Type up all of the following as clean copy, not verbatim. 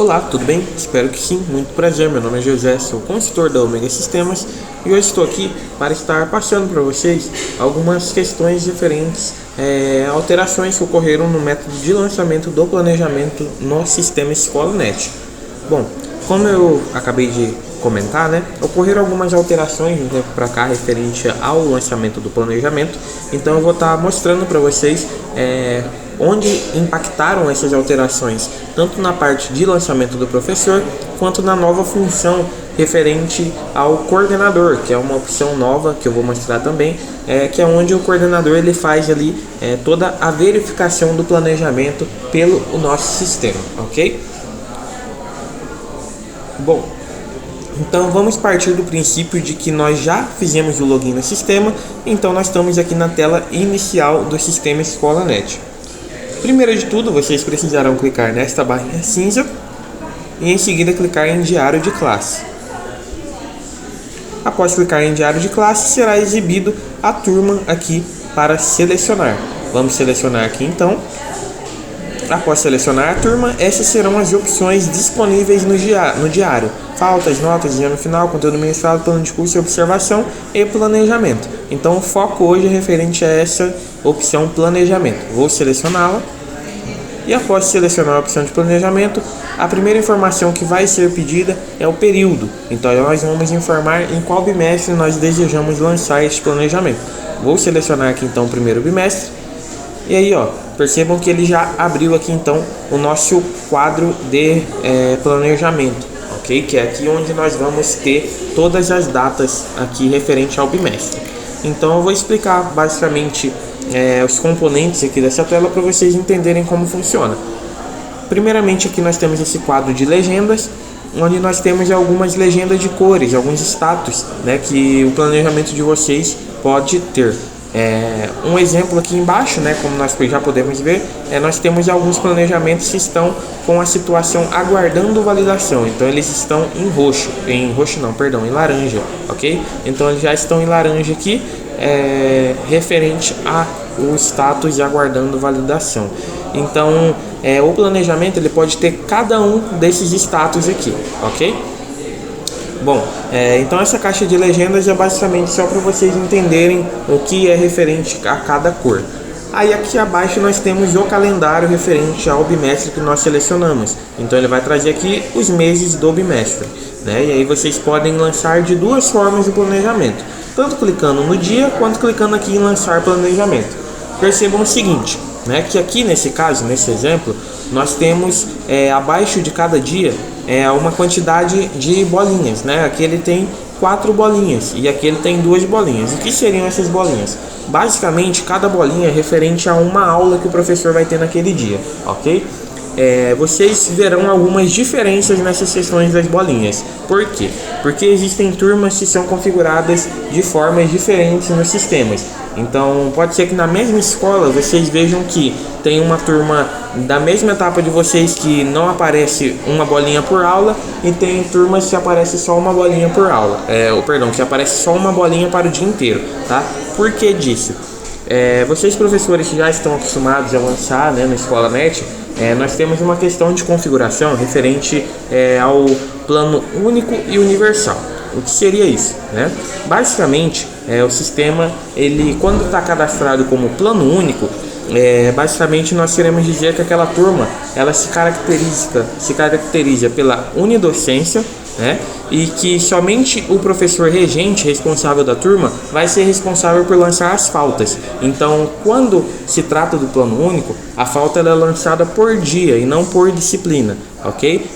Olá, tudo bem? Espero que sim, muito prazer. Meu nome é José, sou consultor da Omega Sistemas e hoje estou aqui para estar passando para vocês algumas questões diferentes, alterações que ocorreram no método de lançamento do planejamento no sistema EscolaNet. Bom, como eu acabei de comentar, ocorreram algumas alterações de um tempo para cá referente ao lançamento do planejamento, então eu vou estar mostrando para vocês onde impactaram essas alterações, tanto na parte de lançamento do professor, quanto na nova função referente ao coordenador, que é uma opção nova que eu vou mostrar também, que é onde o coordenador ele faz ali toda a verificação do planejamento pelo nosso sistema, ok? Bom, então vamos partir do princípio de que nós já fizemos o login no sistema, então nós estamos aqui na tela inicial do sistema EscolaNet. Primeiro de tudo, vocês precisarão clicar nesta barrinha cinza e em seguida clicar em Diário de Classe. Após clicar em Diário de Classe, será exibido a turma aqui para selecionar. Vamos selecionar aqui então. Após selecionar a turma, essas serão as opções disponíveis no diário. Faltas, notas, dia no final, conteúdo ministrado, plano de curso, observação e planejamento. Então o foco hoje é referente a essa opção planejamento. Vou selecioná-la e após selecionar a opção de planejamento, a primeira informação que vai ser pedida é o período. Então nós vamos informar em qual bimestre nós desejamos lançar este planejamento. Vou selecionar aqui então o primeiro bimestre. E aí, percebam que ele já abriu aqui então o nosso quadro de planejamento, ok? Que é aqui onde nós vamos ter todas as datas aqui referente ao bimestre. Então eu vou explicar basicamente os componentes aqui dessa tela para vocês entenderem como funciona. Primeiramente aqui nós temos esse quadro de legendas, onde nós temos algumas legendas de cores, alguns status, que o planejamento de vocês pode ter. Um exemplo aqui embaixo, como nós já podemos ver, nós temos alguns planejamentos que estão com a situação aguardando validação. Então eles estão em laranja, ok? Então eles já estão em laranja aqui, referente ao status de aguardando validação. Então o planejamento ele pode ter cada um desses status aqui, ok? Bom, então essa caixa de legendas é basicamente só para vocês entenderem o que é referente a cada cor. Aí aqui abaixo nós temos o calendário referente ao bimestre que nós selecionamos. Então ele vai trazer aqui os meses do bimestre, E aí vocês podem lançar de duas formas o planejamento, tanto clicando no dia quanto clicando aqui em lançar planejamento. Percebam o seguinte, que aqui nesse caso, nesse exemplo, nós temos abaixo de cada dia uma quantidade de bolinhas, Aqui ele tem 4 bolinhas e aqui ele tem 2 bolinhas. O que seriam essas bolinhas? Basicamente, cada bolinha é referente a uma aula que o professor vai ter naquele dia, ok? Vocês verão algumas diferenças nessas questões das bolinhas. Por quê? Porque existem turmas que são configuradas de formas diferentes nos sistemas. Então pode ser que na mesma escola vocês vejam que tem uma turma da mesma etapa de vocês que não aparece uma bolinha por aula, e tem turmas que aparece só uma bolinha por aula, que aparece só uma bolinha para o dia inteiro, tá? Por que disso? Vocês professores que já estão acostumados a lançar no EscolaNet, nós temos uma questão de configuração referente ao plano único e universal. O que seria isso? Basicamente, o sistema, ele quando está cadastrado como plano único, basicamente nós queremos dizer que aquela turma ela se caracteriza pela unidocência, e que somente o professor regente responsável da turma vai ser responsável por lançar as faltas. Então, quando se trata do plano único, a falta ela é lançada por dia e não por disciplina, ok?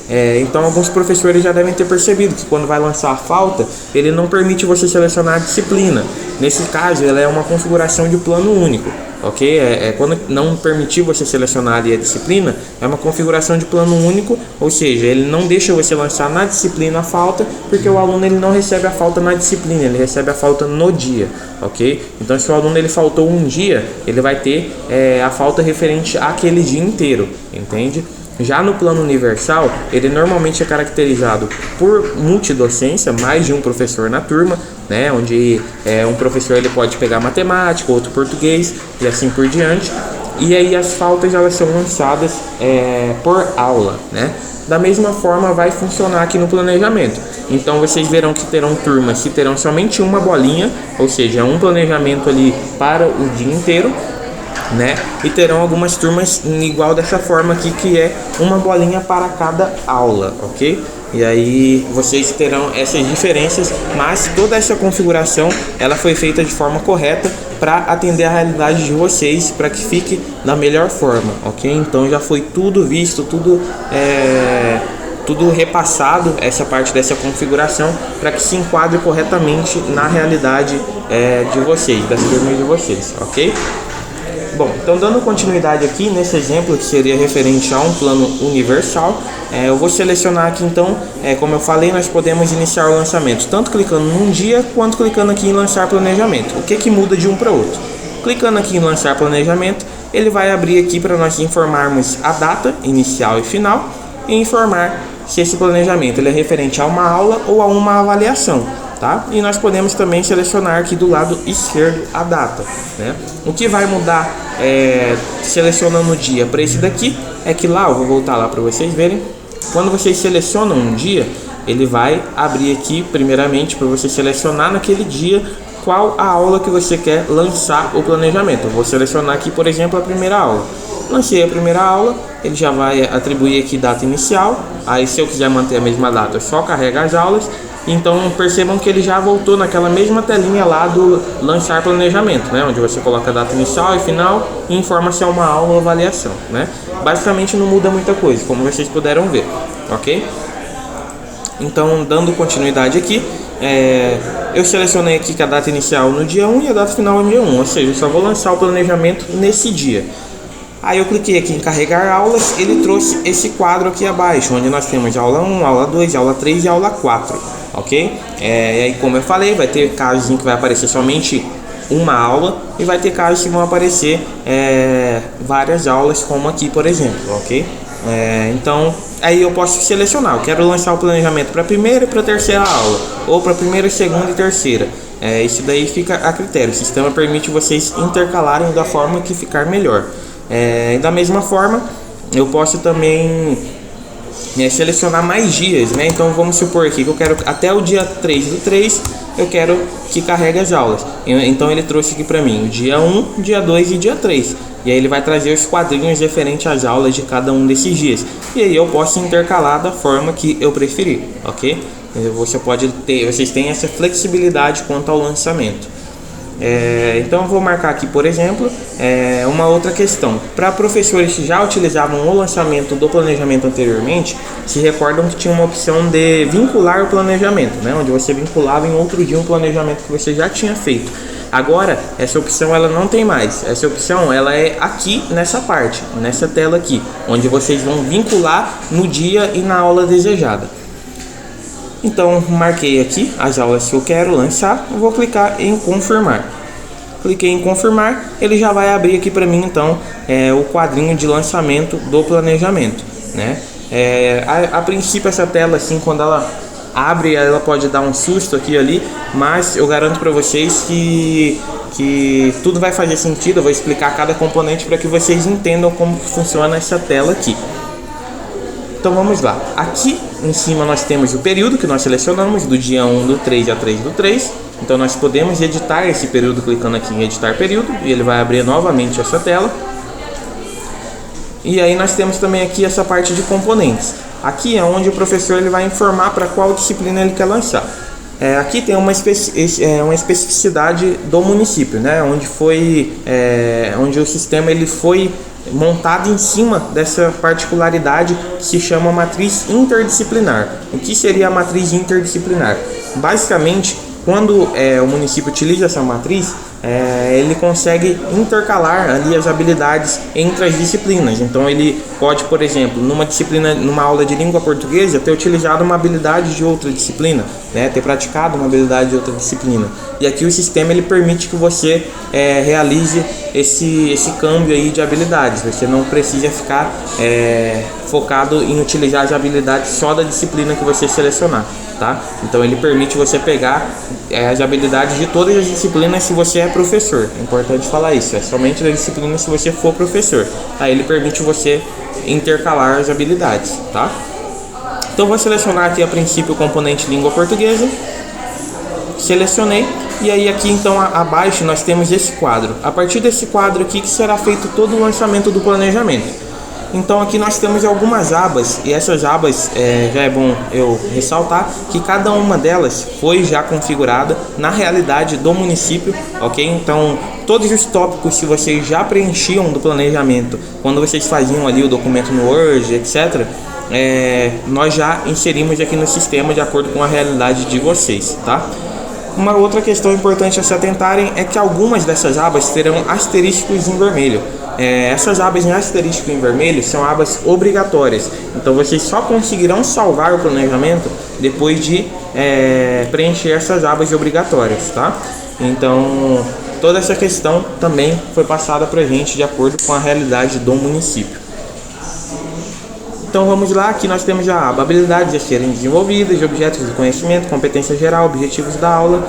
Então, alguns professores já devem ter percebido que quando vai lançar a falta, ele não permite você selecionar a disciplina. Nesse caso, ela é uma configuração de plano único, ok? Quando não permitir você selecionar ali a disciplina, é uma configuração de plano único, ou seja, ele não deixa você lançar na disciplina a falta, porque o aluno ele não recebe a falta na disciplina, ele recebe a falta no dia, ok? Então se o aluno ele faltou um dia, ele vai ter a falta referente àquele dia inteiro, entende? Já no plano universal, ele normalmente é caracterizado por multidocência, mais de um professor na turma, onde um professor ele pode pegar matemática, outro português e assim por diante. e aí as faltas elas são lançadas por aula, né? Da mesma forma vai funcionar aqui no planejamento. Então vocês verão que terão turmas que terão somente uma bolinha, ou seja, um planejamento ali para o dia inteiro, né? E terão algumas turmas igual dessa forma aqui, que é uma bolinha para cada aula, ok? E aí vocês terão essas diferenças, mas toda essa configuração ela foi feita de forma correta para atender a realidade de vocês, para que fique da melhor forma, ok? Então já foi tudo visto, tudo repassado, essa parte dessa configuração, para que se enquadre corretamente na realidade de vocês, das turmas de vocês, ok? Bom, então dando continuidade aqui nesse exemplo que seria referente a um plano universal, eu vou selecionar aqui então, como eu falei, nós podemos iniciar o lançamento tanto clicando num dia quanto clicando aqui em lançar planejamento. O que muda de um para outro? Clicando aqui em lançar planejamento, ele vai abrir aqui para nós informarmos a data inicial e final e informar se esse planejamento ele é referente a uma aula ou a uma avaliação. Tá? E nós podemos também selecionar aqui do lado esquerdo a data, né? O que vai mudar selecionando o dia para esse daqui é que lá, eu vou voltar lá para vocês verem, quando vocês selecionam um dia, ele vai abrir aqui primeiramente para você selecionar naquele dia qual a aula que você quer lançar o planejamento. Eu vou selecionar aqui, por exemplo, a primeira aula. Lancei a primeira aula, ele já vai atribuir aqui data inicial. Aí se eu quiser manter a mesma data, eu só carrego as aulas. Então percebam que ele já voltou naquela mesma telinha lá do lançar planejamento, né? Onde você coloca a data inicial e final e informa se é uma aula ou avaliação, né? Basicamente não muda muita coisa, como vocês puderam ver, ok? Então, dando continuidade aqui, eu selecionei aqui que a data inicial no dia 1 e a data final no dia 1, ou seja, eu só vou lançar o planejamento nesse dia. Aí eu cliquei aqui em carregar aulas, ele trouxe esse quadro aqui abaixo, onde nós temos aula 1, aula 2, aula 3 e aula 4, ok? E aí, como eu falei, vai ter casos em que vai aparecer somente uma aula e vai ter casos que vão aparecer várias aulas, como aqui, por exemplo, ok? Então, aí eu posso selecionar, eu quero lançar o planejamento para a primeira e para a terceira aula, ou para a primeira, segunda e terceira. Isso daí fica a critério, o sistema permite vocês intercalarem da forma que ficar melhor. Da mesma forma, eu posso também selecionar mais dias, né? Então vamos supor aqui que eu quero até o dia 3/3, eu quero que carregue as aulas. Então ele trouxe aqui para mim o dia 1, dia 2 e dia 3. E aí ele vai trazer os quadrinhos referentes às aulas de cada um desses dias. E aí eu posso intercalar da forma que eu preferir, ok? Vocês têm essa flexibilidade quanto ao lançamento. Então eu vou marcar aqui, por exemplo, uma outra questão. Para professores que já utilizavam o lançamento do planejamento anteriormente, se recordam que tinha uma opção de vincular o planejamento, né? Onde você vinculava em outro dia um planejamento que você já tinha feito. Agora, essa opção ela não tem mais. Essa opção ela é aqui nessa parte, nessa tela aqui, onde vocês vão vincular no dia e na aula desejada. Então, marquei aqui as aulas que eu quero lançar, eu vou clicar em confirmar. Cliquei em confirmar, ele já vai abrir aqui para mim então o quadrinho de lançamento do planejamento, né? A princípio essa tela assim, quando ela abre, ela pode dar um susto aqui e ali, mas eu garanto para vocês que tudo vai fazer sentido. Eu vou explicar cada componente para que vocês entendam como que funciona essa tela aqui. Então vamos lá, aqui em cima nós temos o período que nós selecionamos, do dia 1/3 a 3/3. Então nós podemos editar esse período clicando aqui em editar período, e ele vai abrir novamente essa tela. E aí nós temos também aqui essa parte de componentes. Aqui é onde o professor ele vai informar para qual disciplina ele quer lançar. Aqui tem uma especificidade do município, né? Onde o sistema ele foi montado em cima dessa particularidade que se chama matriz interdisciplinar. O que seria a matriz interdisciplinar? Basicamente, quando o município utiliza essa matriz, ele consegue intercalar ali as habilidades entre as disciplinas. Então ele pode, por exemplo, numa aula de língua portuguesa, ter utilizado uma habilidade de outra disciplina, né? Ter praticado uma habilidade de outra disciplina. E aqui o sistema ele permite que você realize esse câmbio aí de habilidades. Você não precisa ficar focado em utilizar as habilidades só da disciplina que você selecionar, tá? Então ele permite você pegar as habilidades de todas as disciplinas se você é professor. É importante falar isso, é somente da disciplina se você for professor. Aí ele permite você intercalar as habilidades, tá? Então vou selecionar aqui a princípio o componente língua portuguesa. Selecionei. E aí aqui então abaixo nós temos esse quadro. A partir desse quadro aqui que será feito todo o lançamento do planejamento. Então aqui nós temos algumas abas, e essas abas já é bom eu ressaltar que cada uma delas foi já configurada na realidade do município, ok? Então todos os tópicos que vocês já preenchiam do planejamento, quando vocês faziam ali o documento no Word, etc., nós já inserimos aqui no sistema de acordo com a realidade de vocês, tá? Uma outra questão importante a se atentarem é que algumas dessas abas terão asterísticos em vermelho. Essas abas em asterisco em vermelho são abas obrigatórias, então vocês só conseguirão salvar o planejamento depois de preencher essas abas obrigatórias, tá? Então toda essa questão também foi passada para a gente de acordo com a realidade do município. Então vamos lá, aqui nós temos a aba habilidades a serem desenvolvidas, objetos de conhecimento, competência geral, objetivos da aula,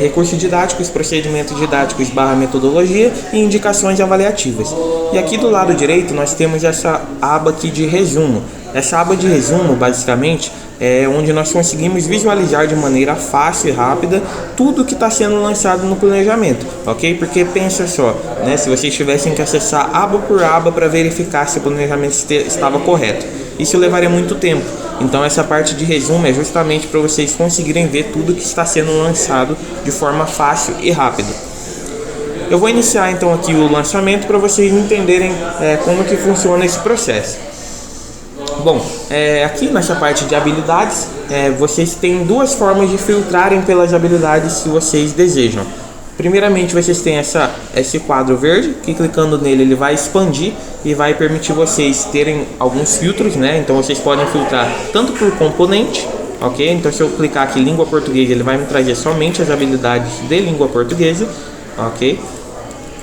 recursos didáticos, procedimentos didáticos / metodologia e indicações avaliativas. E aqui do lado direito nós temos essa aba aqui de resumo. Essa aba de resumo basicamente é onde nós conseguimos visualizar de maneira fácil e rápida tudo que está sendo lançado no planejamento, ok? Porque pensa só, né? Se vocês tivessem que acessar aba por aba para verificar se o planejamento estava correto, isso levaria muito tempo. Então essa parte de resumo é justamente para vocês conseguirem ver tudo que está sendo lançado de forma fácil e rápida. Eu vou iniciar então aqui o lançamento para vocês entenderem como que funciona esse processo. Bom, aqui nessa parte de habilidades, vocês têm duas formas de filtrarem pelas habilidades que vocês desejam. Primeiramente, vocês têm esse quadro verde, que clicando nele ele vai expandir e vai permitir vocês terem alguns filtros, né? Então vocês podem filtrar tanto por componente, ok? Então se eu clicar aqui língua portuguesa, ele vai me trazer somente as habilidades de língua portuguesa, ok?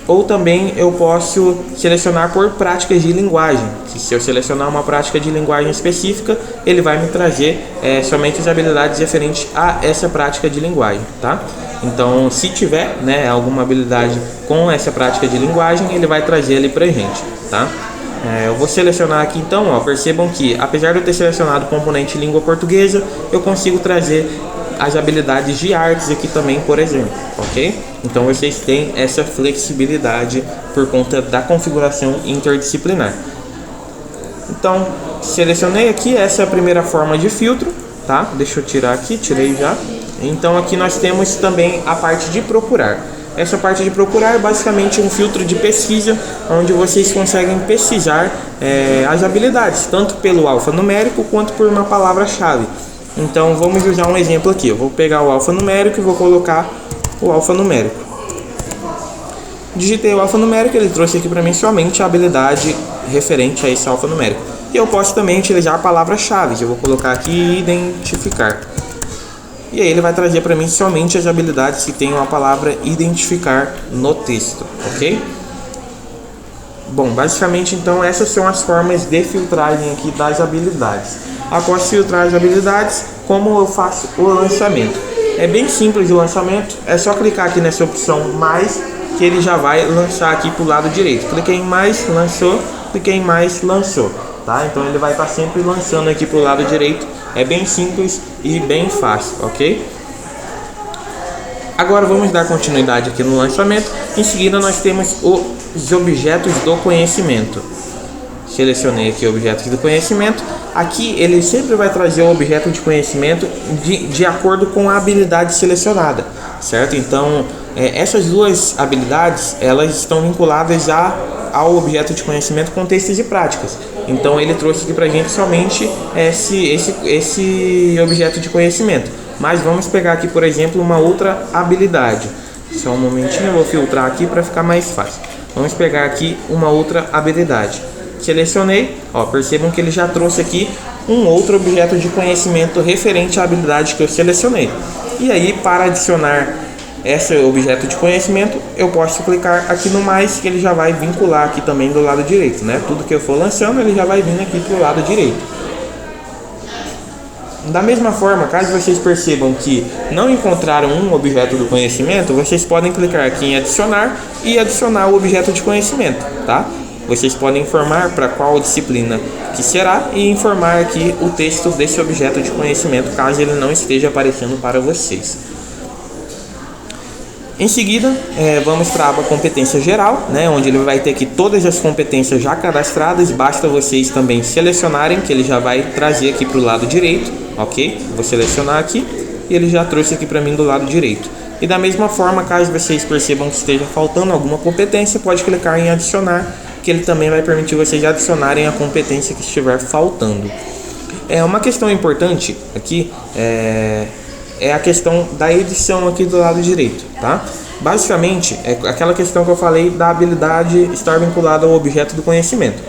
Ou também eu posso selecionar por práticas de linguagem. Se eu selecionar uma prática de linguagem específica, ele vai me trazer somente as habilidades referentes a essa prática de linguagem, tá? Então, se tiver, né, alguma habilidade com essa prática de linguagem, ele vai trazer ali pra gente, tá? Eu vou selecionar aqui então, ó, percebam que apesar de eu ter selecionado o componente língua portuguesa, eu consigo trazer as habilidades de artes aqui também, por exemplo, ok? Então vocês têm essa flexibilidade por conta da configuração interdisciplinar. Então, selecionei aqui, essa é a primeira forma de filtro, tá? Deixa eu tirar aqui, tirei já. Então aqui nós temos também a parte de procurar. Essa parte de procurar é basicamente um filtro de pesquisa, onde vocês conseguem pesquisar as habilidades, tanto pelo alfanumérico quanto por uma palavra-chave. Então vamos usar um exemplo aqui. Eu vou pegar o alfanumérico e vou colocar o alfanumérico. Digitei o alfanumérico, ele trouxe aqui para mim somente a habilidade referente a esse alfanumérico. E eu posso também utilizar a palavra-chave, que eu vou colocar aqui identificar. E aí ele vai trazer para mim somente as habilidades que tenham a palavra identificar no texto, ok? Bom, basicamente então essas são as formas de filtragem aqui das habilidades. Após filtrar as habilidades, como eu faço o lançamento? É bem simples o lançamento, é só clicar aqui nessa opção mais, que ele já vai lançar aqui para o lado direito. Cliquei em mais, lançou, cliquei em mais, lançou, tá? Então ele vai estar sempre lançando aqui para o lado direito, é bem simples e bem fácil, ok? Agora vamos dar continuidade aqui no lançamento. Em seguida nós temos os objetos do conhecimento. Selecionei aqui objetos do conhecimento. Aqui ele sempre vai trazer o objeto de conhecimento de acordo com a habilidade selecionada, certo? Então essas duas habilidades elas estão vinculadas ao objeto de conhecimento com textos e práticas. Então ele trouxe aqui pra gente somente esse objeto de conhecimento. Mas vamos pegar aqui, por exemplo, uma outra habilidade. Só um momentinho, eu vou filtrar aqui para ficar mais fácil. Vamos pegar aqui uma outra habilidade. Selecionei, ó, percebam que ele já trouxe aqui um outro objeto de conhecimento referente à habilidade que eu selecionei. E aí, para adicionar esse objeto de conhecimento, eu posso clicar aqui no mais, que ele já vai vincular aqui também do lado direito, né? Tudo que eu for lançando, ele já vai vindo aqui para o lado direito. Da mesma forma, caso vocês percebam que não encontraram um objeto do conhecimento, vocês podem clicar aqui em adicionar e adicionar o objeto de conhecimento, tá? Vocês podem informar para qual disciplina que será e informar aqui o texto desse objeto de conhecimento, caso ele não esteja aparecendo para vocês. Em seguida, vamos para a aba competência geral, né, onde ele vai ter aqui todas as competências já cadastradas. Basta vocês também selecionarem, que ele já vai trazer aqui para o lado direito, ok? Vou selecionar aqui e ele já trouxe aqui para mim do lado direito. E da mesma forma, caso vocês percebam que esteja faltando alguma competência, pode clicar em adicionar, que ele também vai permitir vocês adicionarem a competência que estiver faltando. Uma questão importante aqui é a questão da edição aqui do lado direito, tá? Basicamente, é aquela questão que eu falei da habilidade estar vinculada ao objeto do conhecimento.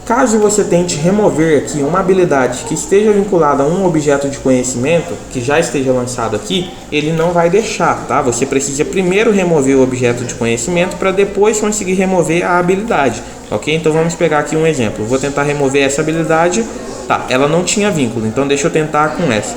Caso você tente remover aqui uma habilidade que esteja vinculada a um objeto de conhecimento, que já esteja lançado aqui, ele não vai deixar, tá? Você precisa primeiro remover o objeto de conhecimento para depois conseguir remover a habilidade, ok? Então vamos pegar aqui um exemplo. Vou tentar remover essa habilidade, tá? Ela não tinha vínculo, então deixa eu tentar com essa.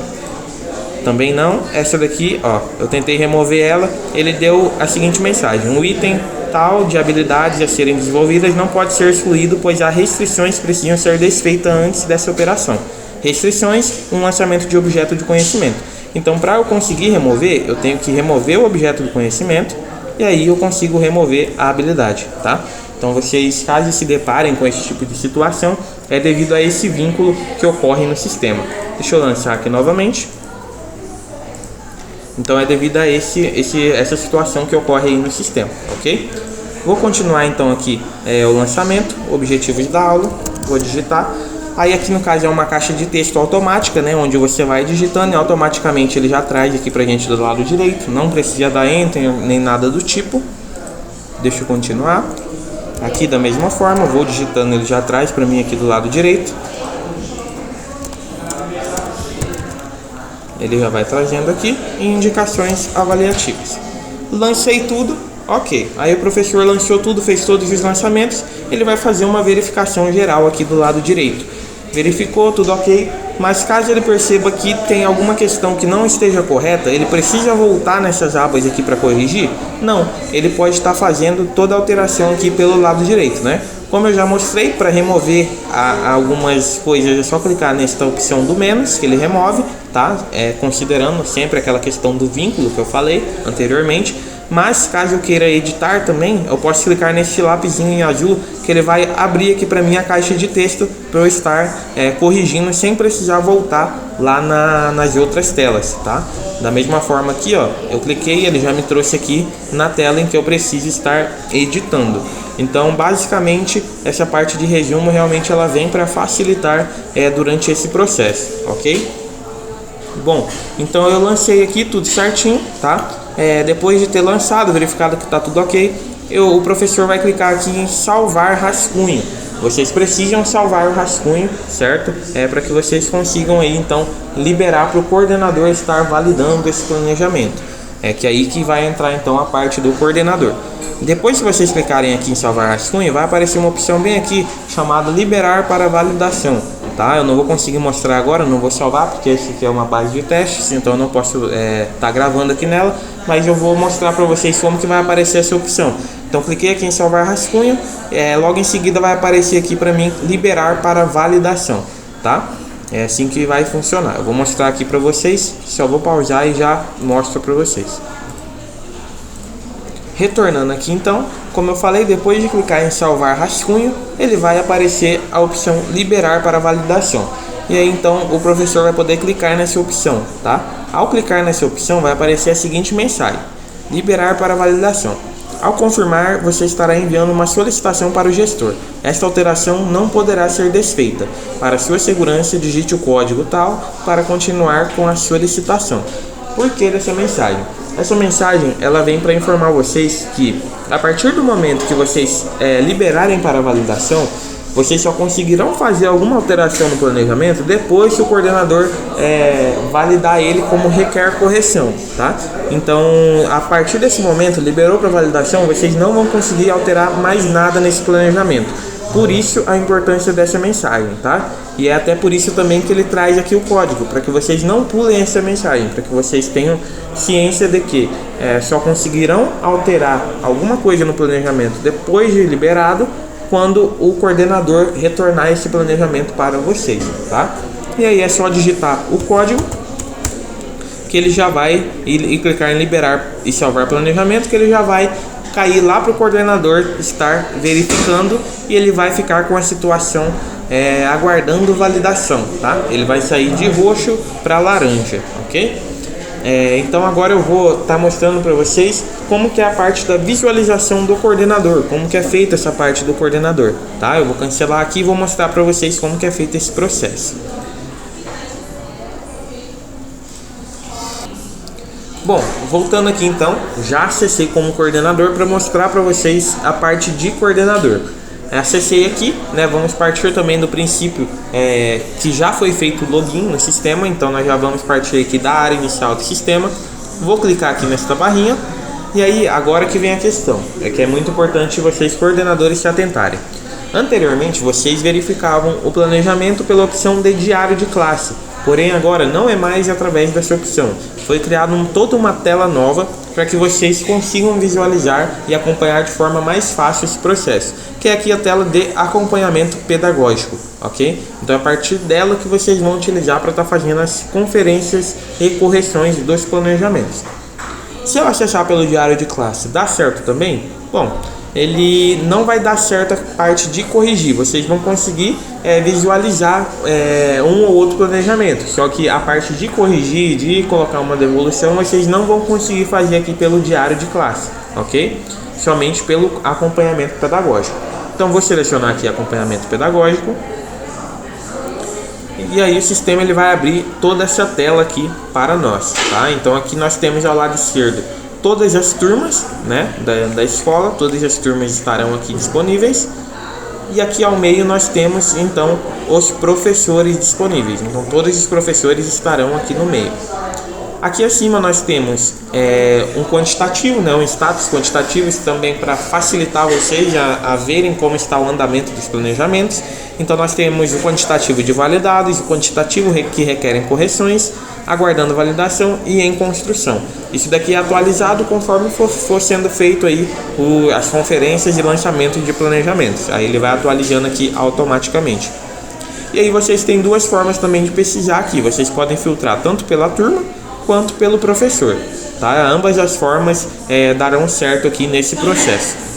Também não, essa daqui, ó, eu tentei remover ela, ele deu a seguinte mensagem: um item tal de habilidades a serem desenvolvidas não pode ser excluído, pois há restrições que precisam ser desfeitas antes dessa operação. Restrições, um lançamento de objeto de conhecimento. Então, para eu conseguir remover, eu tenho que remover o objeto do conhecimento e aí eu consigo remover a habilidade, tá? Então, vocês, caso se deparem com esse tipo de situação, é devido a esse vínculo que ocorre no sistema. Deixa eu lançar aqui novamente. Então é devido a essa situação que ocorre aí no sistema, ok? Vou continuar então aqui o lançamento, objetivos da aula, vou digitar. Aí aqui no caso é uma caixa de texto automática, né? Onde você vai digitando e automaticamente ele já traz aqui pra gente do lado direito. Não precisa dar enter nem nada do tipo. Deixa eu continuar. Aqui da mesma forma, vou digitando, ele já traz pra mim aqui do lado direito. Ele já vai trazendo aqui indicações avaliativas. Lancei tudo, ok. Aí o professor lançou tudo, fez todos os lançamentos. Ele vai fazer uma verificação geral aqui do lado direito. Verificou, tudo ok. Mas caso ele perceba que tem alguma questão que não esteja correta, ele precisa voltar nessas abas aqui para corrigir? Não, ele pode estar fazendo toda a alteração aqui pelo lado direito, né? Como eu já mostrei, para remover algumas coisas é só clicar nesta opção do menos, que ele remove, tá? Considerando sempre aquela questão do vínculo que eu falei anteriormente. Mas caso eu queira editar também, eu posso clicar nesse lapisinho em azul, que ele vai abrir aqui para mim a caixa de texto para eu estar corrigindo sem precisar voltar lá nas outras telas, tá? Da mesma forma aqui, ó, eu cliquei, ele já me trouxe aqui na tela em que eu preciso estar editando. Então, basicamente, essa parte de resumo realmente ela vem para facilitar durante esse processo, ok? Bom, então eu lancei aqui tudo certinho, tá? Depois de ter lançado, verificado que está tudo ok, o professor vai clicar aqui em salvar rascunho. Vocês precisam salvar o rascunho, certo? Para que vocês consigam aí então liberar para o coordenador estar validando esse planejamento. Que é aí que vai entrar então a parte do coordenador. Depois que vocês clicarem aqui em salvar rascunho, vai aparecer uma opção bem aqui chamada liberar para validação, tá? Eu não vou conseguir mostrar agora, não vou salvar porque esse aqui é uma base de testes, então eu não posso estar gravando aqui nela, mas eu vou mostrar para vocês como que vai aparecer essa opção. Então cliquei aqui em salvar rascunho, logo em seguida vai aparecer aqui para mim liberar para validação, tá? É assim que vai funcionar. Eu vou mostrar aqui para vocês, só vou pausar e já mostro para vocês. Retornando aqui então, como eu falei, depois de clicar em salvar rascunho, ele vai aparecer a opção liberar para validação. E aí então o professor vai poder clicar nessa opção, tá? Ao clicar nessa opção vai aparecer a seguinte mensagem: liberar para validação. Ao confirmar, você estará enviando uma solicitação para o gestor. Esta alteração não poderá ser desfeita. Para sua segurança, digite o código tal para continuar com a solicitação. Por que dessa mensagem? Essa mensagem ela vem para informar vocês que a partir do momento que vocês liberarem para validação, Vocês só conseguirão fazer alguma alteração no planejamento depois que o coordenador validar ele como requer correção, tá? Então, a partir desse momento, liberou para validação, vocês não vão conseguir alterar mais nada nesse planejamento. Por isso a importância dessa mensagem, tá? E é até por isso também que ele traz aqui o código, para que vocês não pulem essa mensagem, para que vocês tenham ciência de que só conseguirão alterar alguma coisa no planejamento depois de liberado, quando o coordenador retornar esse planejamento para vocês, tá? E aí é só digitar o código, que ele já vai, e clicar em liberar e salvar planejamento, que ele já vai cair lá para o coordenador estar verificando, e ele vai ficar com a situação aguardando validação, tá? Ele vai sair de roxo para laranja, ok? Então agora eu vou estar mostrando para vocês como que é a parte da visualização do coordenador, como que é feita essa parte do coordenador, tá? Eu vou cancelar aqui e vou mostrar para vocês como que é feito esse processo. Bom, voltando aqui então, já acessei como coordenador para mostrar para vocês a parte de coordenador. Acessei aqui, né? Vamos partir também do princípio que já foi feito o login no sistema, então nós já vamos partir aqui da área inicial do sistema. Vou clicar aqui nesta barrinha, e aí agora que vem a questão, que é muito importante vocês coordenadores se atentarem. Anteriormente vocês verificavam o planejamento pela opção de diário de classe, porém agora não é mais através dessa opção. Foi criada toda uma tela nova para que vocês consigam visualizar e acompanhar de forma mais fácil esse processo, que é aqui a tela de acompanhamento pedagógico, ok? Então é a partir dela que vocês vão utilizar para estar fazendo as conferências e correções dos planejamentos. Se eu acessar pelo diário de classe, dá certo também? Bom, ele não vai dar certo a parte de corrigir, vocês vão conseguir visualizar um ou outro planejamento, só que a parte de corrigir, de colocar uma devolução, vocês não vão conseguir fazer aqui pelo diário de classe, ok? Somente pelo acompanhamento pedagógico. Então vou selecionar aqui acompanhamento pedagógico, e aí o sistema ele vai abrir toda essa tela aqui para nós, tá? Então aqui nós temos ao lado esquerdo todas as turmas, né, da escola, todas as turmas estarão aqui disponíveis, e aqui ao meio nós temos então os professores disponíveis, então todos os professores estarão aqui no meio. Aqui acima nós temos um quantitativo, né, um status quantitativo, isso também para facilitar vocês a verem como está o andamento dos planejamentos. Então nós temos o quantitativo de validados, o quantitativo que requerem correções, aguardando validação e em construção. Isso daqui é atualizado conforme for sendo feito aí as conferências de lançamento de planejamentos. Aí ele vai atualizando aqui automaticamente. E aí vocês têm duas formas também de pesquisar aqui. Vocês podem filtrar tanto pela turma quanto pelo professor, tá? Ambas as formas darão certo aqui nesse processo.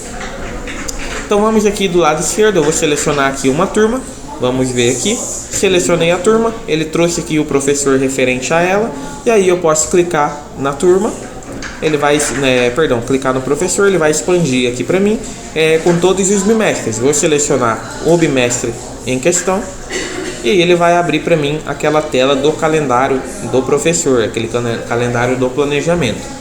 Então vamos aqui do lado esquerdo, eu vou selecionar aqui uma turma. Vamos ver aqui, selecionei a turma, ele trouxe aqui o professor referente a ela, e aí eu posso clicar na turma, ele vai, clicar no professor, ele vai expandir aqui para mim com todos os bimestres. Vou selecionar o bimestre em questão, e aí ele vai abrir para mim aquela tela do calendário do professor, aquele calendário do planejamento.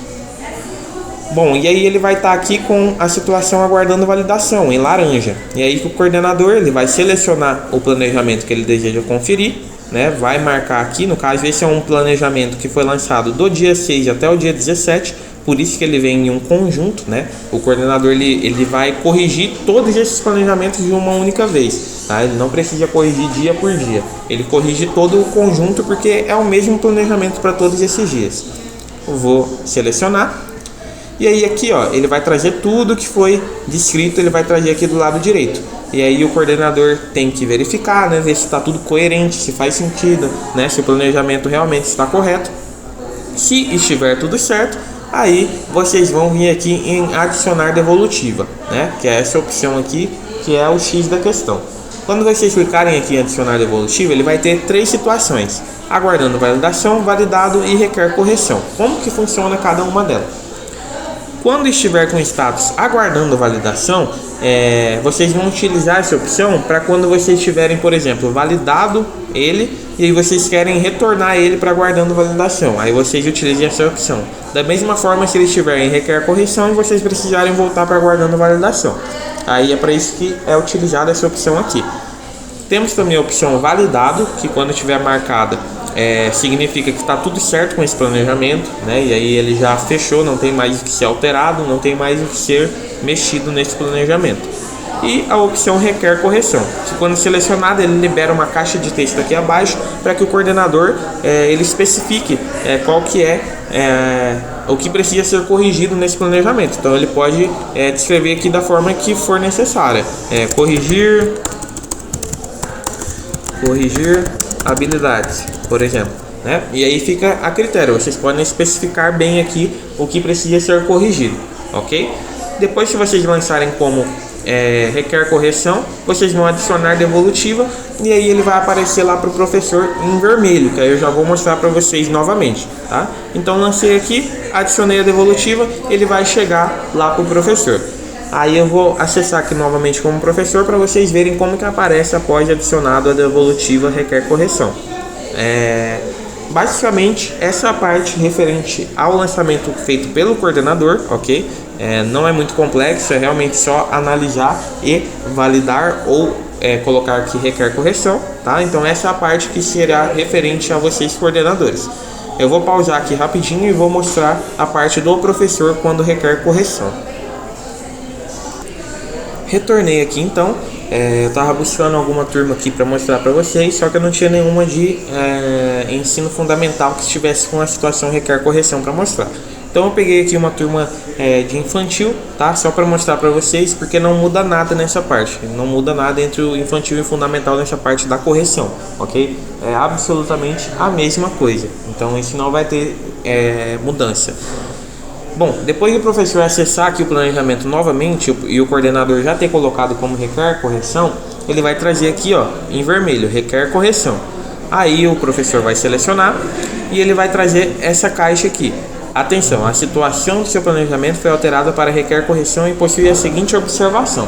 Bom, e aí ele vai estar aqui com a situação aguardando validação, em laranja. E aí o coordenador ele vai selecionar o planejamento que ele deseja conferir, né? Vai marcar aqui, no caso esse é um planejamento que foi lançado do dia 6 até o dia 17, por isso que ele vem em um conjunto, né? O coordenador ele vai corrigir todos esses planejamentos de uma única vez, tá? Ele não precisa corrigir dia por dia, ele corrige todo o conjunto porque é o mesmo planejamento para todos esses dias. Eu vou selecionar. E aí aqui, ó, ele vai trazer tudo que foi descrito, ele vai trazer aqui do lado direito. E aí o coordenador tem que verificar, né, ver se está tudo coerente, se faz sentido, né, se o planejamento realmente está correto. Se estiver tudo certo, aí vocês vão vir aqui em adicionar devolutiva, né, que é essa opção aqui, que é o X da questão. Quando vocês clicarem aqui em adicionar devolutiva, ele vai ter três situações: aguardando validação, validado e requer correção. Como que funciona cada uma delas? Quando estiver com status aguardando validação, vocês vão utilizar essa opção para quando vocês tiverem, por exemplo, validado ele e aí vocês querem retornar ele para aguardando validação. Aí vocês utilizam essa opção. Da mesma forma, se ele estiver em requer correção e vocês precisarem voltar para aguardando validação. Aí é para isso que é utilizada essa opção aqui. Temos também a opção validado, que quando estiver marcada significa que está tudo certo com esse planejamento, né? E aí ele já fechou, não tem mais o que ser alterado, não tem mais o que ser mexido nesse planejamento. E a opção requer correção, que quando selecionada ele libera uma caixa de texto aqui abaixo para que o coordenador ele especifique qual que o que precisa ser corrigido nesse planejamento. Então ele pode descrever aqui da forma que for necessária. Corrigir habilidades, por exemplo, né? E aí fica a critério, vocês podem especificar bem aqui o que precisa ser corrigido, ok? Depois, se vocês lançarem como requer correção, vocês vão adicionar devolutiva e aí ele vai aparecer lá para o professor em vermelho, que aí eu já vou mostrar para vocês novamente, tá? Então lancei aqui, adicionei a devolutiva, ele vai chegar lá para o professor. Aí eu vou acessar aqui novamente como professor para vocês verem como que aparece após adicionado a devolutiva requer correção. Basicamente essa é a parte referente ao lançamento feito pelo coordenador, ok? Não é muito complexo, é realmente só analisar e validar ou colocar aqui requer correção, tá? Então essa é a parte que será referente a vocês coordenadores. Eu vou pausar aqui rapidinho e vou mostrar a parte do professor quando requer correção. Retornei aqui então, eu estava buscando alguma turma aqui para mostrar para vocês, só que eu não tinha nenhuma de ensino fundamental que estivesse com a situação requer correção para mostrar. Então eu peguei aqui uma turma de infantil, tá? Só para mostrar para vocês, porque não muda nada nessa parte, não muda nada entre o infantil e o fundamental nessa parte da correção, ok? É absolutamente a mesma coisa, então isso não vai ter mudança. Bom, depois que o professor acessar aqui o planejamento novamente e o coordenador já ter colocado como requer correção, ele vai trazer aqui, ó, em vermelho, requer correção. Aí o professor vai selecionar e ele vai trazer essa caixa aqui. Atenção, a situação do seu planejamento foi alterada para requer correção e possui a seguinte observação.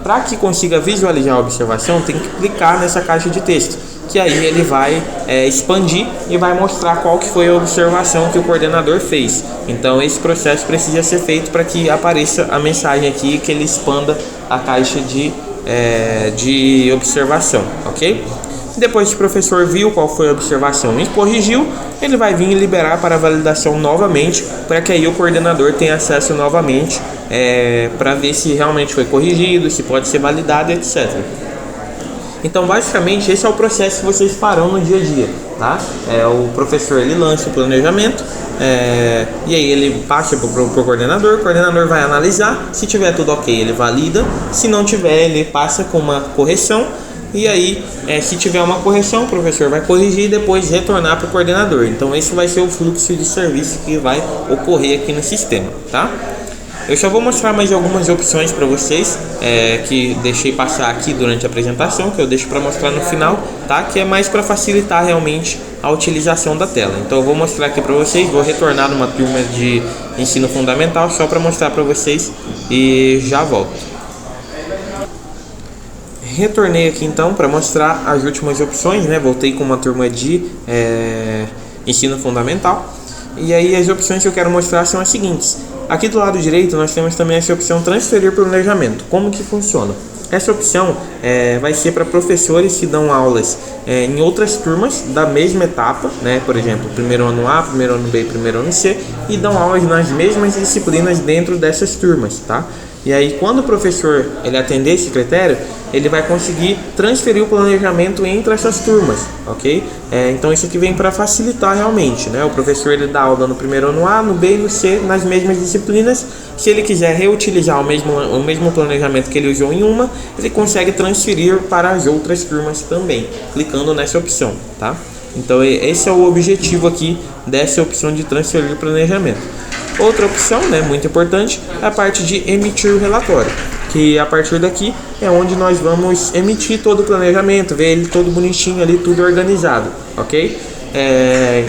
Para que consiga visualizar a observação, tem que clicar nessa caixa de texto, que aí ele vai expandir e vai mostrar qual que foi a observação que o coordenador fez. Então esse processo precisa ser feito para que apareça a mensagem aqui, que ele expanda a caixa de observação, ok? Depois que o professor viu qual foi a observação e corrigiu, ele vai vir liberar para validação novamente, para que aí o coordenador tenha acesso novamente para ver se realmente foi corrigido, se pode ser validado, etc. Então basicamente esse é o processo que vocês farão no dia a dia, tá? O professor ele lança o planejamento e aí ele passa para o coordenador vai analisar, se tiver tudo ok ele valida, se não tiver ele passa com uma correção e aí se tiver uma correção o professor vai corrigir e depois retornar para o coordenador. Então esse vai ser o fluxo de serviço que vai ocorrer aqui no sistema, tá? Eu só vou mostrar mais algumas opções para vocês que deixei passar aqui durante a apresentação, que eu deixo para mostrar no final, tá? Que é mais para facilitar realmente a utilização da tela. Então eu vou mostrar aqui para vocês, vou retornar numa turma de ensino fundamental só para mostrar para vocês e já volto. Retornei aqui então para mostrar as últimas opções, né? Voltei com uma turma de ensino fundamental. E aí as opções que eu quero mostrar são as seguintes. Aqui do lado direito nós temos também essa opção transferir planejamento. Como que funciona? Essa opção vai ser para professores que dão aulas em outras turmas da mesma etapa, né? Por exemplo, primeiro ano A, primeiro ano B, primeiro ano C, e dão aulas nas mesmas disciplinas dentro dessas turmas, tá? E aí quando o professor ele atender esse critério, ele vai conseguir transferir o planejamento entre essas turmas, ok? Então isso aqui vem para facilitar realmente, né? O professor ele dá aula no primeiro ano A, no B e no C, nas mesmas disciplinas. Se ele quiser reutilizar o mesmo planejamento que ele usou em uma, ele consegue transferir para as outras turmas também, clicando nessa opção, tá? Então esse é o objetivo aqui dessa opção de transferir planejamento. Outra opção, né, muito importante, é a parte de emitir o relatório, que a partir daqui é onde nós vamos emitir todo o planejamento, ver ele todo bonitinho ali, tudo organizado, ok?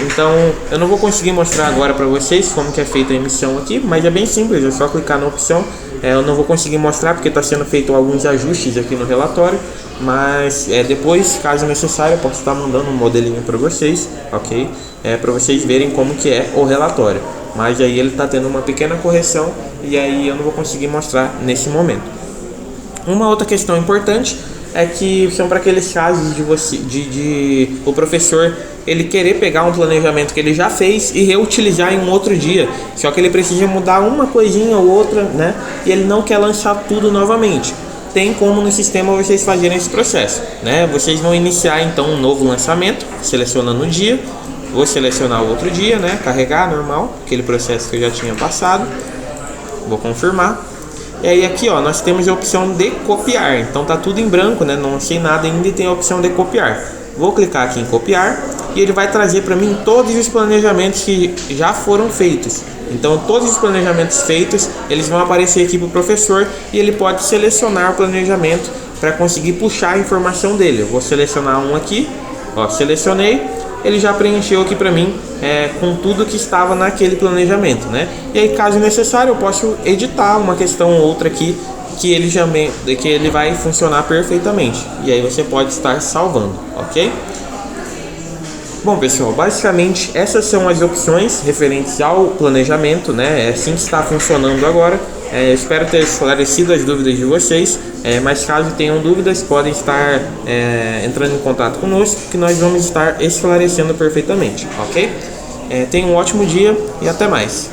Então eu não vou conseguir mostrar agora para vocês como que é feita a emissão aqui, mas é bem simples, é só clicar na opção. Eu não vou conseguir mostrar porque está sendo feito alguns ajustes aqui no relatório, mas depois, caso necessário, eu posso estar mandando um modelinho para vocês, ok? Para vocês verem como que é o relatório. Mas aí ele está tendo uma pequena correção e aí eu não vou conseguir mostrar nesse momento. Uma outra questão importante é que são para aqueles casos de você, de o professor ele querer pegar um planejamento que ele já fez e reutilizar em um outro dia, só que ele precisa mudar uma coisinha ou outra, né? E ele não quer lançar tudo novamente. Tem como no sistema vocês fazerem esse processo, né? Vocês vão iniciar então um novo lançamento, selecionando o dia. Vou selecionar o outro dia, né? Carregar normal, aquele processo que eu já tinha passado. Vou confirmar. E aí aqui, ó, nós temos a opção de copiar. Então tá tudo em branco, né? Não achei nada ainda e tem a opção de copiar. Vou clicar aqui em copiar e ele vai trazer para mim todos os planejamentos que já foram feitos. Então todos os planejamentos feitos, eles vão aparecer aqui para o professor e ele pode selecionar o planejamento para conseguir puxar a informação dele. Eu vou selecionar um aqui, ó, selecionei. Ele já preencheu aqui para mim com tudo que estava naquele planejamento, né? E aí, caso necessário, eu posso editar uma questão ou outra aqui que ele vai funcionar perfeitamente. E aí você pode estar salvando, ok? Bom, pessoal, basicamente essas são as opções referentes ao planejamento, né? É assim que está funcionando agora. Espero ter esclarecido as dúvidas de vocês, mas caso tenham dúvidas, podem estar entrando em contato conosco, que nós vamos estar esclarecendo perfeitamente, ok? Tenham um ótimo dia e até mais.